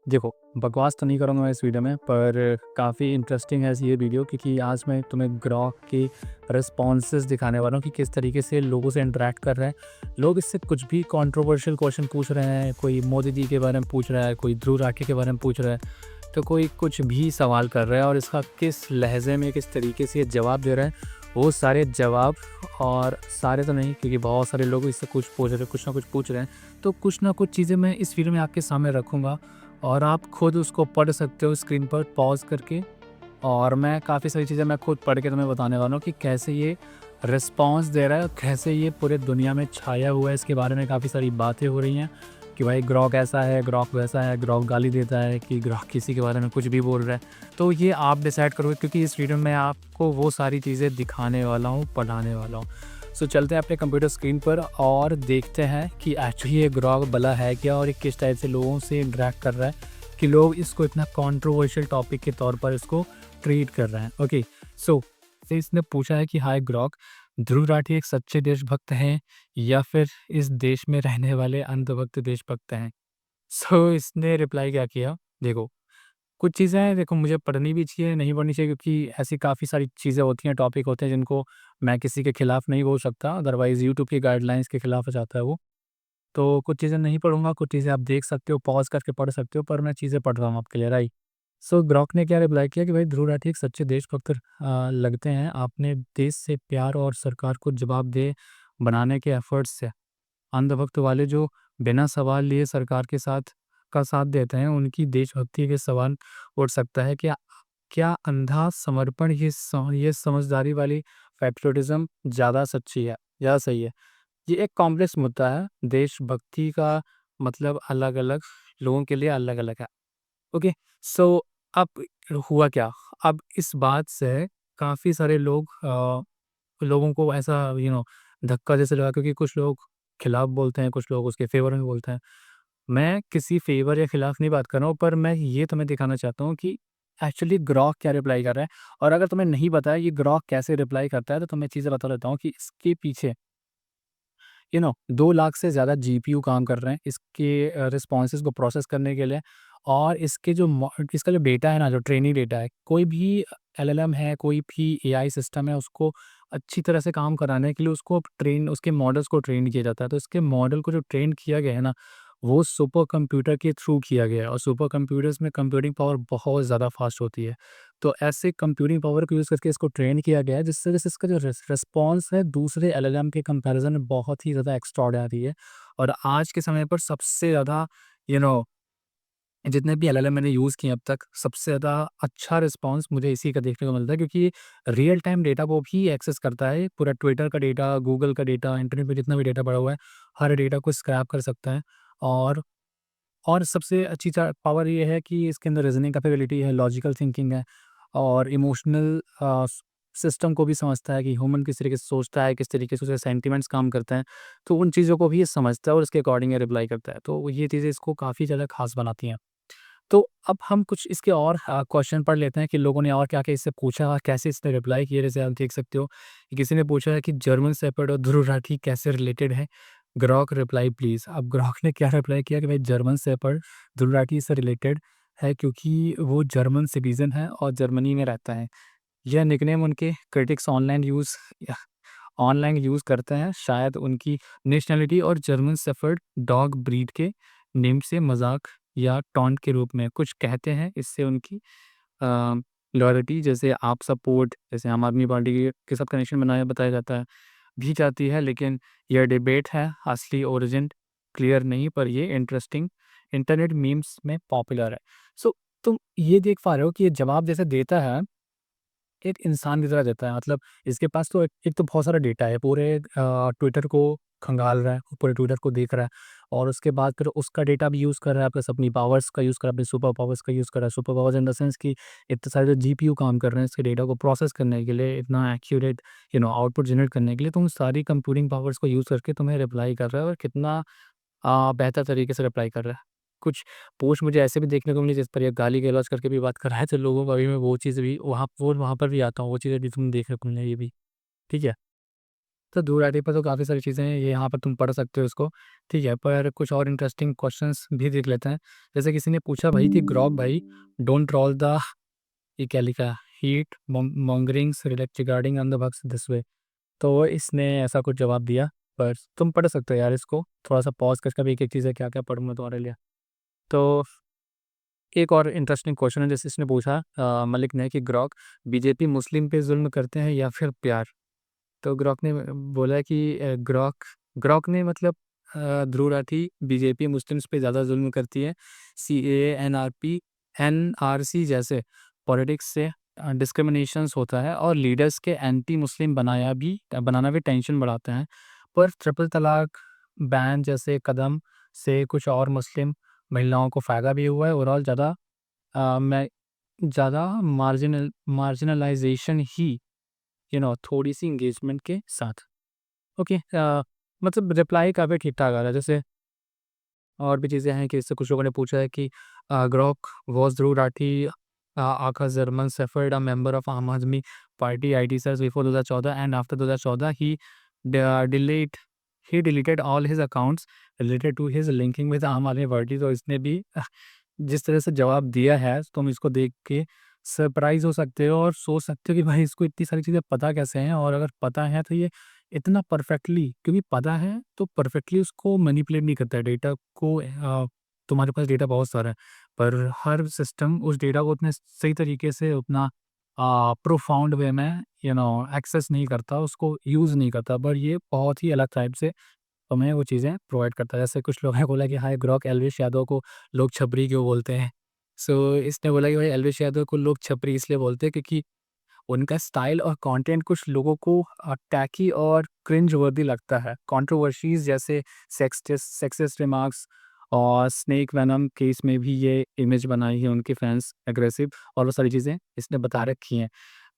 देखो, बकवास तो नहीं करूँगा मैं इस वीडियो में, पर काफ़ी इंटरेस्टिंग है ये वीडियो क्योंकि आज मैं तुम्हें ग्रॉक के रिस्पॉन्सेज़ दिखाने वाला हूँ कि किस तरीके से लोगों से इंटरैक्ट कर रहे हैं। लोग इससे कुछ भी कंट्रोवर्शियल क्वेश्चन पूछ रहे हैं, कोई मोदी जी के बारे में पूछ रहा है, कोई ध्रुव राठी के बारे में पूछ रहा है, तो कोई कुछ भी सवाल कर रहा है और इसका किस लहज़े में, किस तरीके से ये जवाब दे रहे हैं, वो सारे जवाब और सारे तो नहीं क्योंकि बहुत सारे लोग इससे कुछ पूछ रहे हैं, कुछ ना कुछ पूछ रहे हैं। तो कुछ ना कुछ चीज़ें मैं इस वीडियो में आपके सामने रखूँगा और आप खुद उसको पढ़ सकते हो स्क्रीन पर पॉज़ करके। और मैं काफ़ी सारी चीज़ें मैं खुद पढ़ के तुम्हें बताने वाला हूँ कि कैसे ये रिस्पॉन्स दे रहा है और कैसे ये पूरे दुनिया में छाया हुआ है। इसके बारे में काफ़ी सारी बातें हो रही हैं कि भाई ग्रॉक ऐसा है, ग्रॉक वैसा है, ग्रॉक गाली देता है कि ग्रॉक किसी के बारे में कुछ भी बोल रहा है। तो ये आप डिसाइड करोगे क्योंकि इस वीडियो में आपको वो सारी चीज़ें दिखाने वाला हूँ, पढ़ाने वाला हूँ। सो चलते हैं अपने कंप्यूटर स्क्रीन पर और देखते हैं कि एक्चुअली ये ग्रॉक भला है क्या और ये किस टाइप से लोगों से इंटरेक्ट कर रहा है कि लोग इसको इतना कंट्रोवर्शियल टॉपिक के तौर पर इसको ट्रीट कर रहे हैं। ओके, सो इसने पूछा है कि हाय ग्रॉक, ध्रुव राठी एक सच्चे देशभक्त हैं या फिर इस देश में रहने वाले अंधभक्त देशभक्त हैं? सो इसने रिप्लाई क्या किया, देखो कुछ चीज़ें हैं, देखो मुझे पढ़नी भी चाहिए, नहीं पढ़नी चाहिए क्योंकि ऐसी काफ़ी सारी चीज़ें होती हैं, टॉपिक होते हैं जिनको मैं किसी के खिलाफ नहीं बोल सकता, अदरवाइज़ यूट्यूब की गाइडलाइंस के खिलाफ हो जाता है वो। तो कुछ चीज़ें नहीं पढ़ूँगा, कुछ चीज़ें आप देख सकते हो, पॉज़ करके पढ़ सकते हो, पर मैं चीज़ें पढ़ रहा हूँ आपके लिए, राइट। सो ग्रॉक ने क्या रिप्लाई किया कि भाई ध्रुव राठी एक सच्चे देशभक्त लगते हैं। आपने देश से प्यार और सरकार को जवाबदेह बनाने के एफर्ट्स से अंधभक्त वाले जो बिना सवाल लिए सरकार के साथ देते हैं, उनकी देशभक्ति के सवाल उठ सकता है। क्या क्या अंधा समर्पण ये समझदारी वाली पैट्रियोटिज़्म ज़्यादा सच्ची है, ज़्यादा सही है? ये एक कॉम्प्लेक्स मुद्दा है। देशभक्ति का मतलब अलग-अलग लोगों के लिए अलग-अलग है। ओके, सो अब हुआ क्या? अब इस बात से काफ़ी सारे लोगों को ऐसा धक्का जैसे लगा क्योंकि कुछ लोग खिलाफ बोलते हैं, कुछ लोग उसके फ़ेवर में बोलते हैं। मैं किसी फ़ेवर या खिलाफ नहीं बात कर रहा हूँ, पर मैं ये तुम्हें दिखाना चाहता हूँ कि एक्चुअली ग्रॉक क्या रिप्लाई कर रहा है। और अगर तुम्हें नहीं पता है ये ग्रॉक कैसे रिप्लाई करता है, तो तुम्हें चीज़ें बता देता हूँ कि इसके पीछे 2 लाख से ज़्यादा जीपीयू काम कर रहे हैं इसके रिस्पॉन्सेज़ को प्रोसेस करने के लिए। और इसका जो डेटा है ना, जो ट्रेनिंग डेटा है, कोई भी एलएलएम है, कोई भी एआई सिस्टम है, उसको अच्छी तरह से काम कराने के लिए उसके मॉडल्स को ट्रेन किया जाता है। तो इसके मॉडल को जो ट्रेन किया गया है ना, वो सुपर कंप्यूटर के थ्रू किया गया है और सुपर कंप्यूटर्स में कंप्यूटिंग पावर बहुत ज़्यादा फ़ास्ट होती है। तो ऐसे कंप्यूटिंग पावर को यूज़ करके इसको ट्रेन किया गया है, जिससे जैसे इसका जो रिस्पॉन्स है दूसरे एलएलएम के कंपैरिज़न में बहुत ही ज़्यादा एक्स्ट्राऑर्डिनरी है। और आज के समय पर सबसे ज़्यादा यू नो जितने भी एलएलएम मैंने यूज़ किए अब तक, सबसे ज़्यादा अच्छा रिस्पॉन्स मुझे इसी का देखने को मिलता है क्योंकि ये रियल टाइम डेटा को भी एक्सेस करता है। पूरा ट्विटर का डेटा, गूगल का डेटा, इंटरनेट पे जितना भी डेटा पड़ा हुआ है, हर डेटा को स्क्रैप कर सकता है। और और सबसे अच्छी पावर ये है कि इसके अंदर रीज़निंग कैपेबिलिटी है, लॉजिकल थिंकिंग है और इमोशनल सिस्टम को भी समझता है कि ह्यूमन किस तरीके से सोचता है, किस तरीके से उसके सेंटिमेंट्स काम करते हैं। तो उन चीज़ों को भी ये समझता है और उसके अकॉर्डिंग ये रिप्लाई करता है। तो ये चीज़ें इसको काफ़ी ज़्यादा ख़ास बनाती हैं। तो अब हम कुछ इसके और क्वेश्चन पढ़ लेते हैं कि लोगों ने और क्या-क्या इससे पूछा, कैसे इसने रिप्लाई किए। जैसे आप देख सकते हो कि किसी ने पूछा है कि जर्मन शेफ़र्ड और ध्रुव राठी कैसे रिलेटेड है? Grok reply please. अब ग्रॉक ने क्या रिप्लाई किया कि भाई जर्मन शेफ़र्ड ध्रुव राठी से रिलेटेड है क्योंकि वो जर्मन सिटिज़न है और जर्मनी में रहता है। यह निकनेम उनके क्रिटिक्स ऑनलाइन यूज़ करते हैं। शायद उनकी नेशनैलिटी और जर्मन शेफ़र्ड डॉग ब्रीड के नेम से मज़ाक या टॉन्ट के रूप में कुछ कहते हैं। इससे उनकी अ, लॉयल्टी जैसे आप सपोर्ट जैसे आम आदमी पार्टी के साथ कनेक्शन बनाया बताया जाता है, भी जाती है। लेकिन यह डिबेट है, असली ओरिजिन क्लियर नहीं, पर ये इंटरेस्टिंग इंटरनेट मीम्स में पॉपुलर है। सो तुम ये देख पा रहे हो कि ये जवाब जैसे देता है एक इंसान की तरह देता है। मतलब इसके पास तो एक तो बहुत सारा डेटा है, पूरे ट्विटर को खंगाल रहा है, पूरे ट्विटर को देख रहा है और उसके बाद फिर उसका डेटा भी यूज़ कर रहा है, प्लस अपनी पावर्स का यूज़ कर रहा है, अपनी सुपर पावर्स का यूज़ कर रहा है। Super powers in the sense कि इतने सारे जो जीपीयू काम कर रहे हैं इसके डेटा को प्रोसेस करने के लिए, इतना एक्यूरेट आउटपुट जनरेट करने के लिए, तो उन सारी कंप्यूटिंग पावर्स को यूज़ करके तुम्हें रिप्लाई कर रहा है और कितना बेहतर तरीके से रिप्लाई कर रहा है। कुछ पोस्ट मुझे ऐसे भी देखने को मिली जिस पर ये गाली-गलौज करके भी बात कर रहा है, तो लोगों को अभी मैं वो चीज़ भी वहाँ पर भी आता हूँ, वो चीज़ें भी तुम देखने को मिलें ये भी, ठीक है? तो ध्रुव राठी पर तो काफ़ी सारी चीज़ें हैं, ये यहाँ पर तुम पढ़ सकते हो इसको, ठीक है? पर कुछ और इंटरेस्टिंग क्वेश्चंस भी देख लेते हैं। जैसे किसी ने पूछा भाई कि ग्रॉक भाई डोंट रोल द, ये क्या लिखा है? Heat mongerings regarding on the works this way. तो इसने ऐसा कुछ जवाब दिया, पर तुम पढ़ सकते हो यार इसको, थोड़ा-सा पॉज़ करके अभी एक-एक चीज़ें क्या-क्या पढ़ूँ मैं तुम्हारे लिए। तो एक और इंटरेस्टिंग क्वेश्चन है जैसे इसने पूछा मलिक ने कि ग्रॉक बीजेपी मुस्लिम पे ज़ुल्म करते हैं या फिर प्यार? तो ग्रॉक ने बोला कि ग्रॉक ग्रॉक ने मतलब ध्रुव राठी बीजेपी मुस्लिम्स पे ज़्यादा ज़ुल्म करती है। सीएए, एनआरसी जैसे पॉलिटिक्स से डिस्क्रिमिनेशंस होता है और लीडर्स के एंटी मुस्लिम बनाना भी टेंशन बढ़ाते हैं। पर ट्रिपल तलाक बैन जैसे कदम से कुछ और मुस्लिम महिलाओं को फ़ायदा भी हुआ है। ओवरऑल मैं ज़्यादा मार्जिनलाइज़ेशन ही थोड़ी-सी एंगेजमेंट के साथ। ओके मतलब रिप्लाई काफ़ी ठीक-ठाक आ रहा है। जैसे और भी चीज़ें हैं कि इससे कुछ लोगों ने पूछा है कि Grok was Dhruv Rathee aka German suffered a member of Aam Aadmi Party IT search before 2014 and after 2014 ड delete he deleted all his accounts related to his linking with Aam Aadmi party. तो इसने भी जिस तरह से जवाब दिया है, तुम इसको देख के सरप्राइज़ हो सकते हो और सोच सकते हो कि भाई इसको इतनी सारी चीज़ें पता कैसे हैं, और अगर पता है तो ये इतना परफेक्टली, क्योंकि पता है तो परफेक्टली उसको मैनिपुलेट नहीं करता है डेटा को। तुम्हारे पास डेटा बहुत सारा है, पर हर सिस्टम उस डेटा को उतने सही तरीके से उतना प्रोफाउंड वे में एक्सेस नहीं करता, उसको यूज़ नहीं करता, पर ये बहुत ही अलग टाइप से हमें वो चीज़ें प्रोवाइड करता है। जैसे कुछ लोगों ने बोला कि हाय ग्रॉक एल्विश यादव को लोग छपरी क्यों बोलते हैं? सो इसने बोला कि भाई एल्विश यादव को लोग छपरी इसलिए बोलते हैं क्योंकि उनका स्टाइल और कंटेंट कुछ लोगों को टैकी और क्रिंज वर्दी लगता है। कंट्रोवर्सीज़ जैसे सेक्सिस्ट रिमार्क्स और स्नेक वेनम केस में भी ये इमेज बनाई है उनके फैन्स एग्रेसिव, और वो सारी चीज़ें इसने बता रखी हैं।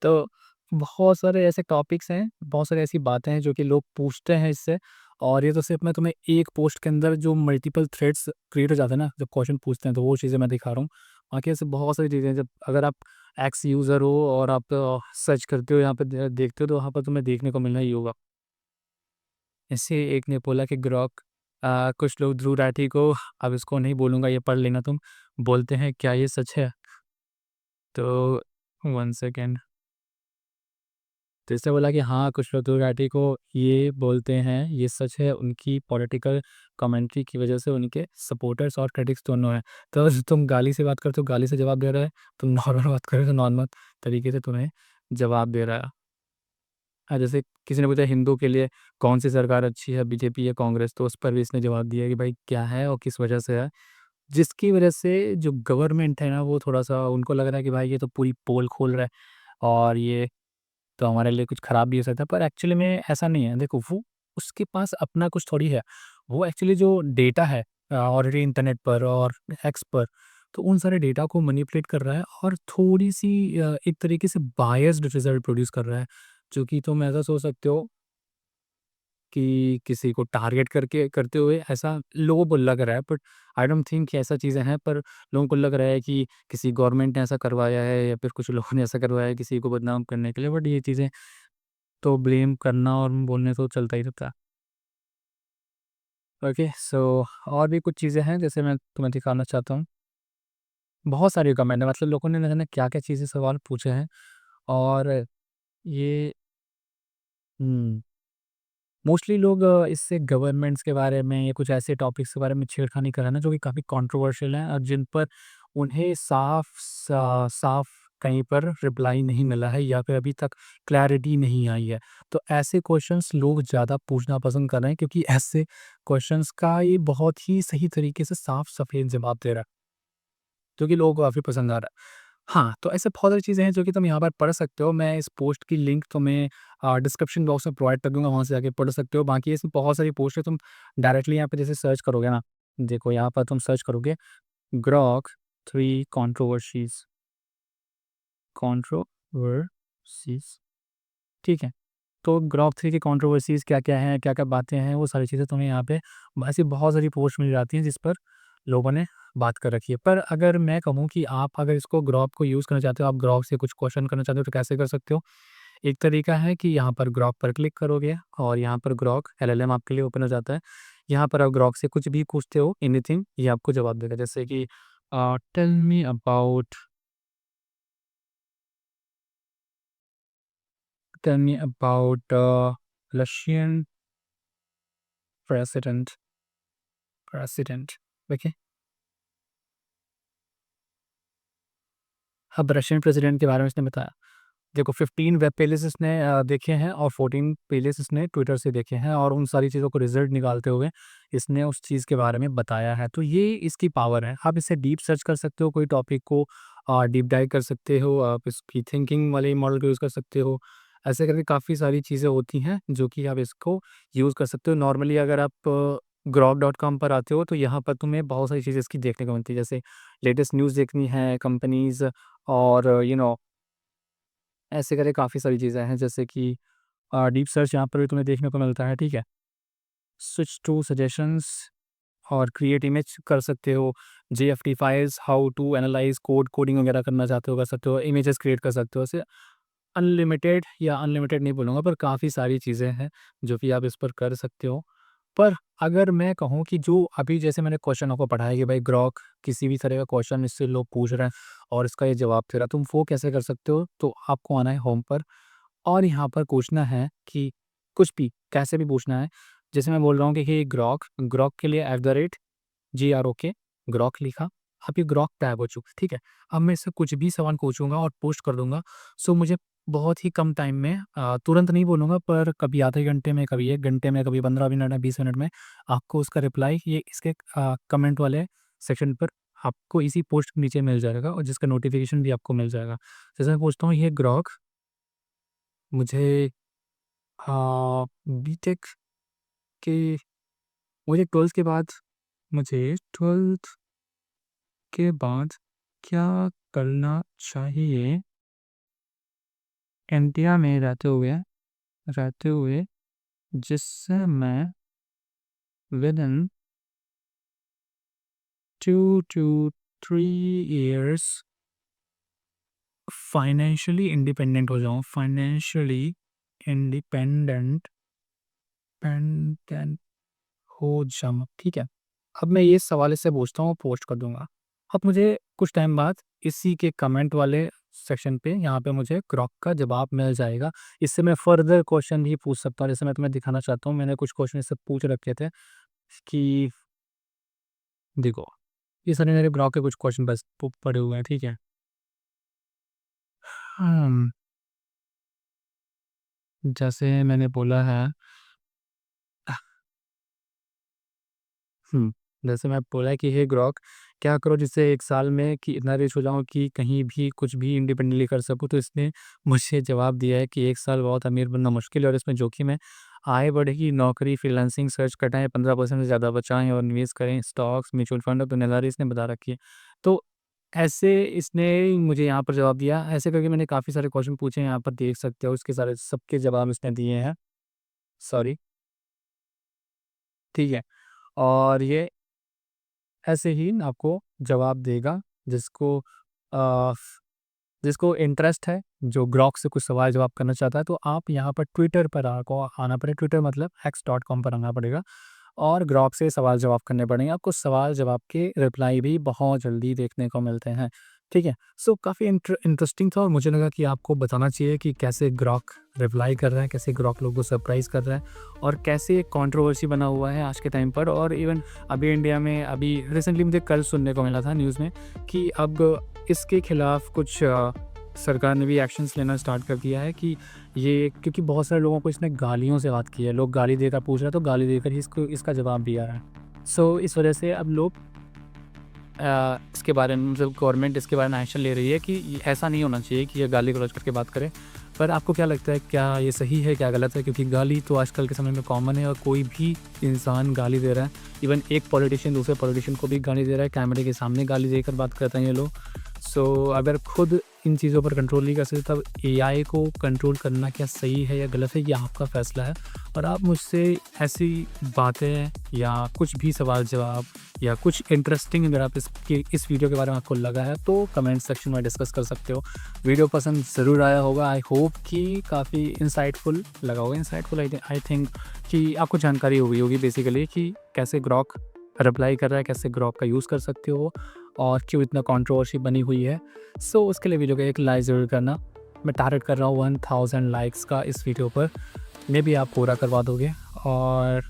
तो बहुत सारे ऐसे टॉपिक्स हैं, बहुत सारी ऐसी बातें हैं जो कि लोग पूछते हैं इससे, और ये तो सिर्फ़ मैं तुम्हें एक पोस्ट के अंदर जो मल्टीपल थ्रेड्स क्रिएट हो जाते हैं ना, जब क्वेश्चन पूछते हैं तो वो चीज़ें मैं दिखा रहा हूँ। बाकी ऐसे बहुत सारी चीज़ें हैं, जब अगर आप एक्स यूज़र हो और आप सर्च करते हो यहाँ पे देखते हो तो वहाँ पर तुम्हें देखने को मिलना ही होगा। ऐसे एक ने बोला कि ग्रॉक कुछ लोग ध्रुव राठी को, अब इसको नहीं बोलूँगा ये पढ़ लेना तुम, बोलते हैं क्या ये सच है? तो 1 सेकंड। तो इसने बोला कि हाँ, कुछ लोग ध्रुव राठी को ये बोलते हैं, ये सच है, उनकी पॉलिटिकल कमेंट्री की वजह से उनके सपोर्टर्स और क्रिटिक्स दोनों हैं। तो तुम गाली से बात करते हो, गाली से जवाब दे रहा है, तुम नॉर्मल बात कर रहे हो तो नॉर्मल तरीके से तुम्हें जवाब दे रहा है। जैसे किसी ने पूछा हिंदू के लिए कौन-सी सरकार अच्छी है, बीजेपी या कांग्रेस? तो उस पर भी इसने जवाब दिया कि भाई क्या है और किस वजह से है। जिसकी वजह से जो गवर्नमेंट है ना, वो थोड़ा-सा उनको लग रहा है कि भाई ये तो पूरी पोल खोल रहा है और ये तो हमारे लिए कुछ खराब भी हो सकता है, पर एक्चुअली में ऐसा नहीं है। देखो वो उसके पास अपना कुछ थोड़ी है। वो एक्चुअली जो डेटा है ऑलरेडी इंटरनेट पर और एक्स पर, तो उन सारे डेटा को मैनिपुलेट कर रहा है और थोड़ी-सी एक तरीके से बायस्ड रिज़ल्ट प्रोड्यूस कर रहा है, जो कि तुम ऐसा सोच सकते हो कि किसी को टारगेट करके करते हुए ऐसा लोगों को लग रहा है, बट आई डोंट थिंक कि ऐसा चीज़ें हैं, पर लोगों को लग रहा है कि किसी गवर्नमेंट ने ऐसा करवाया है या फिर कुछ लोगों ने ऐसा करवाया है किसी को बदनाम करने के लिए, बट ये चीज़ें तो ब्लेम करना और बोलने तो चलता ही रहता है। ओके, सो और भी कुछ चीज़ें हैं जैसे मैं तुम्हें दिखाना चाहता हूँ। बहुत सारी कमेंट है, मतलब लोगों ने न जाने क्या-क्या चीज़ें सवाल पूछे हैं, और ये मोस्टली लोग इससे गवर्नमेंट्स के बारे में या कुछ ऐसे टॉपिक्स के बारे में छेड़खानी कर रहे हैं ना, जो कि काफ़ी कंट्रोवर्शियल हैं और जिन पर उन्हें साफ कहीं पर रिप्लाई नहीं मिला है या फिर अभी तक क्लैरिटी नहीं आई है। तो ऐसे क्वेश्चंस लोग ज़्यादा पूछना पसंद कर रहे हैं क्योंकि ऐसे क्वेश्चंस का ये बहुत ही सही तरीके से साफ-सफेद जवाब दे रहा है, जो कि लोगों को काफ़ी पसंद आ रहा है। हाँ, तो ऐसे बहुत सारी चीज़ें हैं जो कि तुम यहाँ पर पढ़ सकते हो। मैं इस पोस्ट की लिंक तुम्हें डिस्क्रिप्शन बॉक्स में प्रोवाइड कर दूँगा, वहाँ से जाके पढ़ सकते हो। बाकी इसमें बहुत सारी पोस्ट है, तुम डायरेक्टली यहाँ पे जैसे सर्च करोगे ना, देखो यहाँ पर तुम सर्च करोगे ग्रॉक 3 कंट्रोवर्सीज़, ठीक है? तो ग्रॉक 3 की कंट्रोवर्सीज़ क्या-क्या हैं, क्या-क्या बातें हैं, वो सारी चीज़ें तुम्हें यहाँ पे ऐसी बहुत सारी पोस्ट मिल जाती हैं जिस पर लोगों ने बात कर रखी है। पर अगर मैं कहूँ कि आप अगर इसको ग्रॉक को यूज़ करना चाहते हो, आप ग्रॉक से कुछ क्वेश्चन करना चाहते हो तो कैसे कर सकते हो? एक तरीका है कि यहाँ पर ग्रॉक पर क्लिक करोगे और यहाँ पर ग्रॉक एलएलएम आपके लिए ओपन हो जाता है। यहाँ पर आप ग्रॉक से कुछ भी पूछते हो, एनीथिंग, ये आपको जवाब देगा। जैसे कि tell me about Russian president president देखिए, अब रशियन प्रेसिडेंट के बारे में इसने बताया। देखो 15 वेब पेजेस इसने देखे हैं और 14 पेजेस इसने ट्विटर से देखे हैं और उन सारी चीज़ों को रिजल्ट निकालते हुए इसने उस चीज़ के बारे में बताया है। तो ये इसकी पावर है। आप इसे डीप सर्च कर सकते हो, कोई टॉपिक को डीप डाइव कर सकते हो, आप इसकी थिंकिंग वाले मॉडल को यूज़ कर सकते हो। ऐसे करके काफ़ी सारी चीज़ें होती हैं जो कि आप इसको यूज़ कर सकते हो। नॉर्मली अगर आप grok.com पर आते हो तो यहाँ पर तुम्हें बहुत सारी चीज़ें इसकी देखने को मिलती है। जैसे लेटेस्ट न्यूज़ देखनी है, कंपनीज़ और ऐसे करके काफ़ी सारी चीज़ें हैं, जैसे कि डीप सर्च यहाँ पर भी तुम्हें देखने को मिलता है, ठीक है? स्विच टू सजेशंस और क्रिएट इमेज कर सकते हो। JFT files, how to analyse code, coding वगैरह करना चाहते हो कर सकते हो। इमेजेस क्रिएट कर सकते हो। ऐसे अनलिमिटेड या अनलिमिटेड नहीं बोलूँगा, पर काफ़ी सारी चीज़ें हैं जो कि आप इस पर कर सकते हो। पर अगर मैं कहूँ कि जो अभी जैसे मैंने क्वेश्चन आपको पढ़ा है कि भाई ग्रॉक किसी भी तरह का क्वेश्चन इससे लोग पूछ रहे हैं और इसका ये जवाब दे रहा है, तुम वो कैसे कर सकते हो? तो आपको आना है होम पर और यहाँ पर पूछना है कि कुछ भी, कैसे भी पूछना है। जैसे मैं बोल रहा हूँ कि ग्रॉक, ग्रॉक के लिए @GROK, ग्रॉक लिखा, अब ये ग्रॉक टैग हो चुका है, ठीक है? अब मैं इससे कुछ भी सवाल पूछूँगा और पोस्ट कर दूँगा। सो मुझे बहुत ही कम टाइम में तुरंत नहीं बोलूँगा, पर कभी आधे घंटे में, कभी 1 घंटे में, कभी 15 मिनट में, 20 मिनट में आपको उसका रिप्लाई ये इसके कमेंट वाले सेक्शन पर आपको इसी पोस्ट के नीचे मिल जाएगा और जिसका नोटिफ़िकेशन भी आपको मिल जाएगा। जैसे मैं पूछता हूँ, ये ग्रॉक मुझे बीटेक के मुझे 12th के बाद मुझे 12th के बाद क्या करना चाहिए इंडिया में रहते हुए जिससे मैं within 2 to 3 years financially independent हो जाऊँ, फाइनेंशियली इंडिपेंडेंट पेंडेंट हो जाऊँ, ठीक है? अब मैं ये सवाल इससे पूछता हूँ, पोस्ट कर दूँगा। अब मुझे कुछ टाइम बाद इसी के कमेंट वाले सेक्शन पे यहाँ पे मुझे ग्रॉक का जवाब मिल जाएगा। इससे मैं फर्दर क्वेश्चन भी पूछ सकता हूँ। जैसे मैं तुम्हें दिखाना चाहता हूँ, मैंने कुछ क्वेश्चन इससे पूछ रखे थे कि देखो, ये सारे मेरे ग्रॉक के कुछ क्वेश्चन बस पड़े हुए हैं, ठीक है? जैसे मैंने बोला है जैसे मैं बोला है कि हे ग्रॉक, क्या करो जिससे 1 साल में कि इतना रिच हो जाऊँ कि कहीं भी कुछ भी इंडिपेंडेंटली कर सकूँ। तो इसने मुझे जवाब दिया है कि 1 साल बहुत अमीर बनना मुश्किल है और इसमें जोखिम है। आय बढ़ेगी, नौकरी, फ्रीलांसिंग सर्च घटाएँ, 15% से ज़्यादा बचाएँ और निवेश करें, स्टॉक्स, म्यूचुअल फंड और दुनियादारी इसने बता रखी है। तो ऐसे इसने मुझे यहाँ पर जवाब दिया। ऐसे करके मैंने काफ़ी सारे क्वेश्चन पूछे हैं, यहाँ पर देख सकते हो, इसके सारे सबके जवाब इसने दिए हैं। सॉरी, ठीक है? और ये ऐसे ही आपको जवाब देगा जिसको अ, जिसको इंटरेस्ट है, जो ग्रॉक से कुछ सवाल जवाब करना चाहता है, तो आप यहाँ पर ट्विटर पर आपको आना पड़ेगा। ट्विटर मतलब x.com पर आना पड़ेगा और ग्रॉक से सवाल जवाब करने पड़ेंगे। आपको सवाल जवाब के रिप्लाई भी बहुत जल्दी देखने को मिलते हैं, ठीक है? सो काफ़ी इंटरेस्टिंग था और मुझे लगा कि आपको बताना चाहिए कि कैसे ग्रॉक रिप्लाई कर रहा है, कैसे ग्रॉक लोगों को सरप्राइज़ कर रहा है और कैसे एक कंट्रोवर्सी बना हुआ है आज के टाइम पर। और इवन अभी इंडिया में अभी रिसेंटली मुझे कल सुनने को मिला था न्यूज़ में कि अब इसके खिलाफ कुछ सरकार ने भी एक्शंस लेना स्टार्ट कर दिया है कि ये, क्योंकि बहुत सारे लोगों को इसने गालियों से बात की है। लोग गाली देकर पूछ रहे हैं तो गाली देकर ही इसको इसका जवाब दिया है। सो इस वजह से अब लोग इसके बारे में, मतलब गवर्नमेंट इसके बारे में एक्शन ले रही है कि ऐसा नहीं होना चाहिए कि ये गाली गलौज करके बात करे। पर आपको क्या लगता है, क्या ये सही है, क्या गलत है? क्योंकि गाली तो आजकल के समय में कॉमन है और कोई भी इंसान गाली दे रहा है। इवन एक पॉलिटिशियन दूसरे पॉलिटिशियन को भी गाली दे रहा है, कैमरे के सामने गाली देकर बात करते हैं ये लोग। सो अगर खुद इन चीज़ों पर कंट्रोल नहीं कर सकते, तब एआई को कंट्रोल करना क्या सही है या गलत है, ये आपका फ़ैसला है। और आप मुझसे ऐसी बातें या कुछ भी सवाल जवाब या कुछ इंटरेस्टिंग अगर आप इस वीडियो के बारे में आपको लगा है तो कमेंट सेक्शन में डिस्कस कर सकते हो। वीडियो पसंद ज़रूर आया होगा। आई होप कि काफ़ी इंसाइटफुल लगा होगा। इंसाइटफुल आई थिंक कि आपको जानकारी हुई होगी बेसिकली कि कैसे ग्रॉक रिप्लाई कर रहा है, कैसे ग्रॉक का यूज़ कर सकते हो और क्यों इतना कंट्रोवर्सी बनी हुई है। सो उसके लिए वीडियो को एक लाइक ज़रूर करना। मैं टारगेट कर रहा हूँ 1000 लाइक्स का इस वीडियो पर। मे बी आप पूरा करवा दोगे और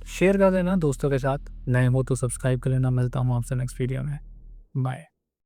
शेयर कर देना दोस्तों के साथ। नए हो तो सब्सक्राइब कर लेना। मिलता हूँ आपसे नेक्स्ट वीडियो में। बाय।